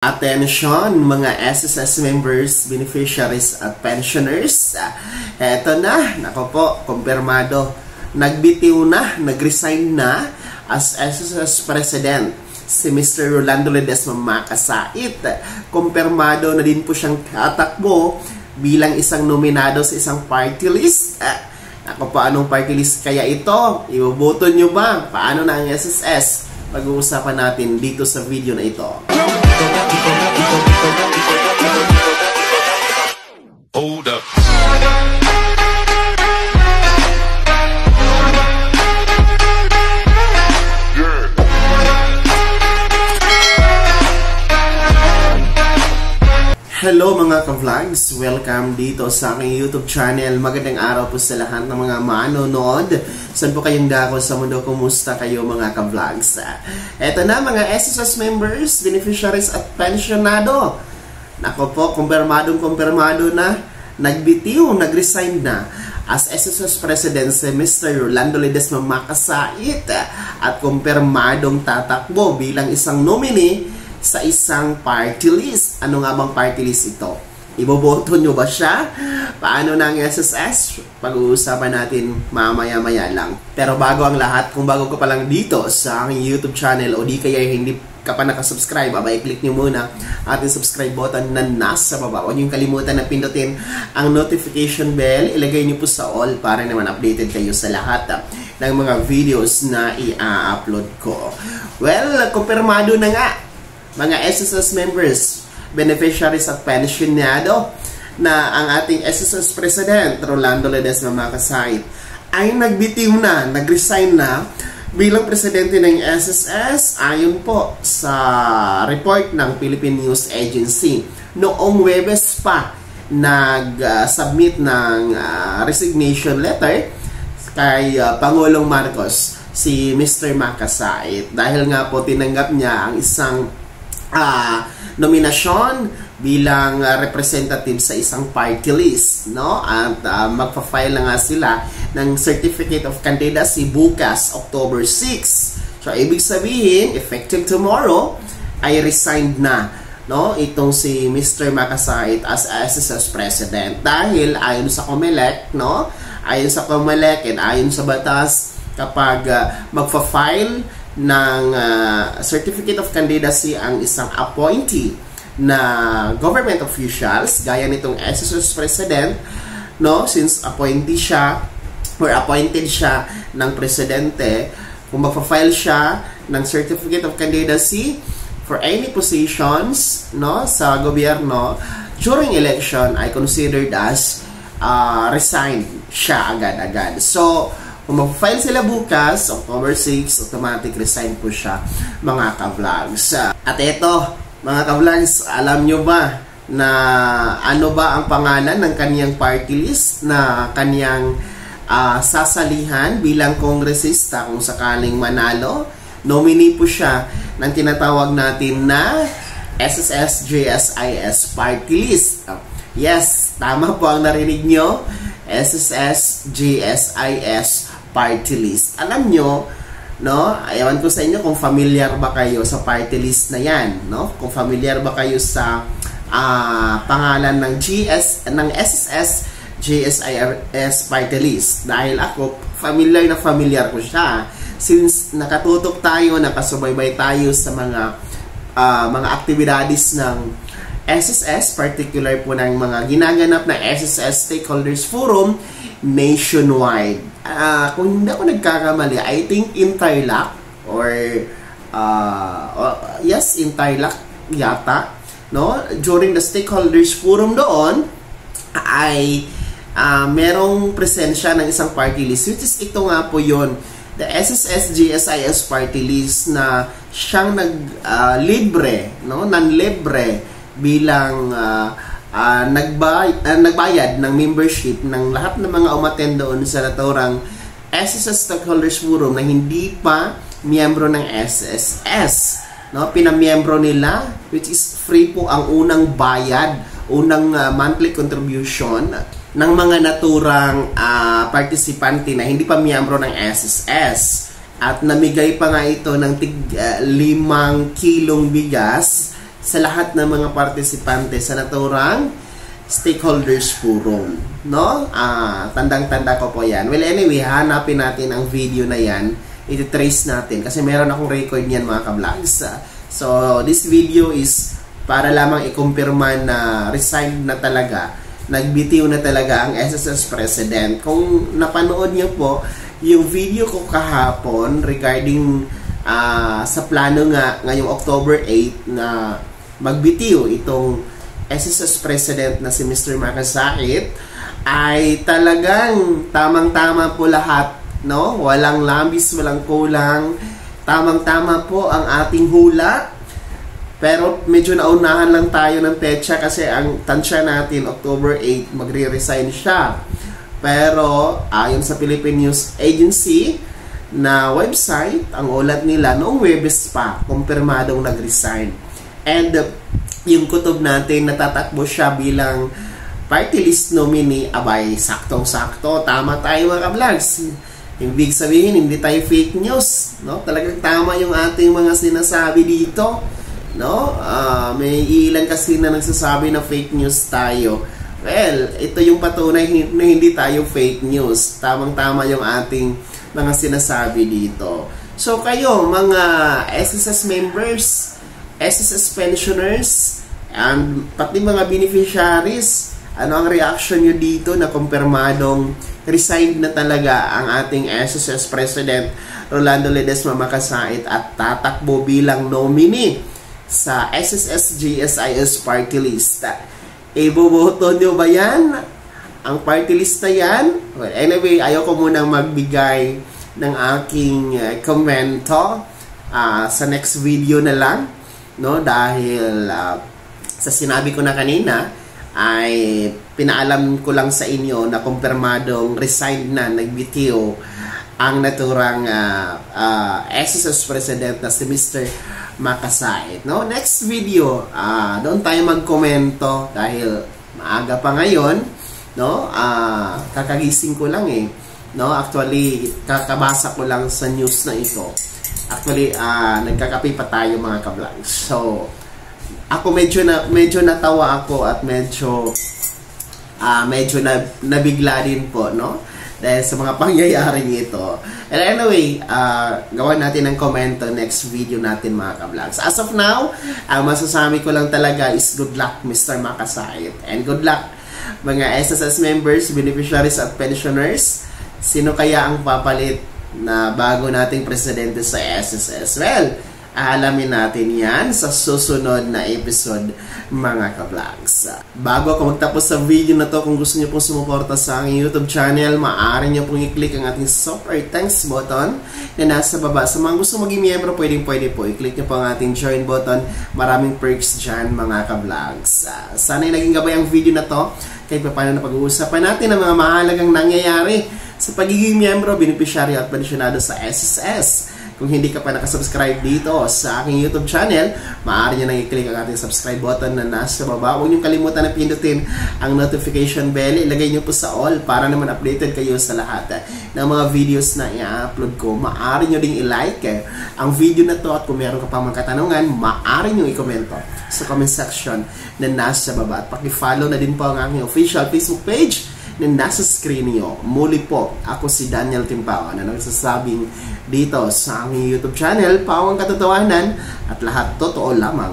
Attention mga SSS members, beneficiaries at pensioners. Eto na, nako po, kumpirmado. Nagbitiw na, nagresign na as SSS President si Mr. Rolando Ledesma Makasait. Kumpirmado na din po siyang tatakbo bilang isang nominado sa isang party list. Ako po, anong party list kaya ito? Iboboto nyo ba? Paano na ang SSS? Pag-uusapan natin dito sa video na ito. Hold up. Hello mga ka-vlogs! Welcome dito sa aking YouTube channel. Magandang araw po sa lahat ng mga manonood. Saan po kayong dako sa mundo? Kumusta kayo mga ka-vlogs? Eto na mga SSS members, beneficiaries at pensionado. Nako po, kumpirmado na. Nagbitiw, nagresign na as SSS President si Mr. Rolando Ledesma Makasait at kumpirmadong tatakbo bilang isang nominee sa isang party list. Ano nga bang party list ito? Iboboto nyo ba siya? Paano na ang SSS? Pag-uusapan natin mamaya-maya lang. Pero bago ang lahat, kung bago ka pa lang dito sa aking YouTube channel o di kaya hindi ka pa nakasubscribe, abay click nyo muna ating subscribe button na nasa baba. Huwag nyo kalimutan na pindutin ang notification bell. Ilagay nyo po sa all para naman updated kayo sa lahat ng mga videos na i-upload ko. Well, kumpirmado na nga mga SSS members, beneficiaries at pensionado na ang ating SSS President Rolando Ledesma Makasait ay nagbitiw na, nagresign na bilang presidente ng SSS ayon po sa report ng Philippine News Agency. Noong Huwebes pa nag-submit ng resignation letter kay Pangulong Marcos si Mr. Makasait dahil nga po tinanggap niya ang isang nominasyon bilang representative sa isang party list, no? At magpa-file na nga sila ng Certificate of Candidacy bukas, October 6. So, ibig sabihin, effective tomorrow, ay resigned na, no? Itong si Mr. Makasait as SSS President dahil ayon sa COMELEC, no? Ayon sa COMELEC and ayon sa batas, kapag magpa-file ng Certificate of Candidacy ang isang appointee na government officials gaya nitong SSS President, no, since appointee siya or appointed siya ng presidente, kung magpa-file siya ng Certificate of Candidacy for any positions, no, sa gobyerno during election ay considered as resigned siya agad-agad. So kung mag-file sila bukas, October 6, automatic resign po siya, mga ka-vlogs. At eto, mga ka-vlogs, alam nyo ba na ano ba ang pangalan ng kaniyang party list na kaniyang sasalihan bilang kongresista kung sakaling manalo? Nominee po siya ng tinatawag natin na SSS-JSIS party list. Yes, tama po ang narinig nyo, SSS-JSIS party list. Alam nyo, no, ayawan ko sa inyo kung familiar ba kayo sa party list na yan, no? Kung familiar ba kayo sa pangalan ng SSS JSIS party list. Dahil ako, familiar ko siya. Since nakatutok tayo, nakasubaybay tayo sa mga aktibidades ng SSS, particular po ng mga ginaganap na SSS Stakeholders Forum nationwide. Kung hindi ako nagkakamali, I think in Tarlac or yes, in Tarlac yata, no? During the Stakeholders Forum doon ay merong presensya ng isang party list, which is ito nga po yon, the SSS-JSIS party list na siyang libre, no? Non-libre bilang nagbayad ng membership ng lahat ng mga umattend doon sa naturang SSS Stakeholders Forum na hindi pa miyembro ng SSS, no? Pinamiyembro nila, which is free po ang unang bayad, unang monthly contribution ng mga naturang participante na hindi pa miyembro ng SSS. At namigay pa nga ito ng 5 kilong bigas sa lahat ng mga partisipante sa naturang stakeholders forum, no? Tandang-tanda ko po yan. Well, anyway, hanapin natin ang video na yan. Iti-trace natin kasi meron akong record niyan mga ka-vlogs. So, this video is para lamang ikumpirma na resigned na talaga, nagbitiw na talaga ang SSS President. Kung napanood niyo po yung video ko kahapon regarding sa plano nga ngayong October 8 na magbitiw itong SSS President na si Mr. Makasait, ay talagang tamang-tama po lahat, no? Walang labis, walang kulang. Tamang-tama po ang ating hula. Pero medyo naunahan lang tayo ng petsa kasi ang tansya natin October 8 magre-resign siya. Pero ayon sa Philippine News Agency na website, ang ulat nila noong Webes pa, kumpirmadong nag-resign. And yung kutob natin, natatakbo siya bilang party list nominee, abay, saktong-sakto, tama tayo mga ka-vlogs. Ibig sabihin, hindi tayo fake news, no? Talagang tama yung ating mga sinasabi dito, no? May ilan kasi na nagsasabi na fake news tayo. Well, ito yung patunay na hindi tayo fake news. Tamang-tama yung ating mga sinasabi dito. So kayo, mga SSS members, SSS pensioners, and pati mga beneficiaries, ano ang reaction nyo dito na kumpirmadong resigned na talaga ang ating SSS President Rolando Ledesma Makasait at tatakbo bilang nominee sa SSS GSIS party list? Iboboto nyo ba yan? Ang party list na yan? Well, anyway, ayoko munang magbigay ng aking komento sa next video na lang, no? Dahil sa sinabi ko na kanina ay pinaalam ko lang sa inyo na kumpirmadong resigned na, nagbitiw ang naturang SSS President na si Mr. Makasait, no? Next video, doon tayo magkomento dahil maaga pa ngayon, no? Kakagising ko lang no? Actually, kakabasa ko lang sa news na ito. Actually, nagkakape pa tayo mga ka-vlogs. So, ako medyo natawa ako at medyo nabigla din po, no? Dahil sa mga pangyayaring ito. And anyway, gawan natin ng komento next video natin mga ka-vlogs. As of now, ang masasabi ko lang talaga is good luck Mr. Makasait. And good luck mga SSS members, beneficiaries at pensioners. Sino kaya ang papalit na bago nating presidente sa SSS? Well, alamin natin yan sa susunod na episode mga ka-vlogs. Bago ako magtapos sa video na to, kung gusto niyo pong sumuporta sa aking YouTube channel, maaari niyo pong i-click ang ating super thanks button na nasa baba. Sa mga gusto maging miyembro, pwede po. I-click niyo po ang ating join button. Maraming perks dyan mga ka-vlogs. Sana'y naging gabay ang video na to kahit pa paano na pag-uusapan natin ang mga mahalagang nangyayari sa pagiging miyembro, beneficiary at pensionado sa SSS. Kung hindi ka pa nakasubscribe dito sa aking YouTube channel, maaari nyo nang i-click ang ating subscribe button na nasa baba. Huwag nyo kalimutan na pindutin ang notification bell. Ilagay nyo po sa all para naman updated kayo sa lahat ng mga videos na i-upload ko. Maaari nyo ding i-like ang video na to at kung meron ka pa mga katanungan, maaari nyo i-komento sa comment section na nasa baba. At paki-follow na din po ang aking official Facebook page na nasa screen niyo. Muli po, ako si Daniel Timpao na nagsasabing dito sa aming YouTube channel, Pawang Katotohanan at lahat totoo lamang.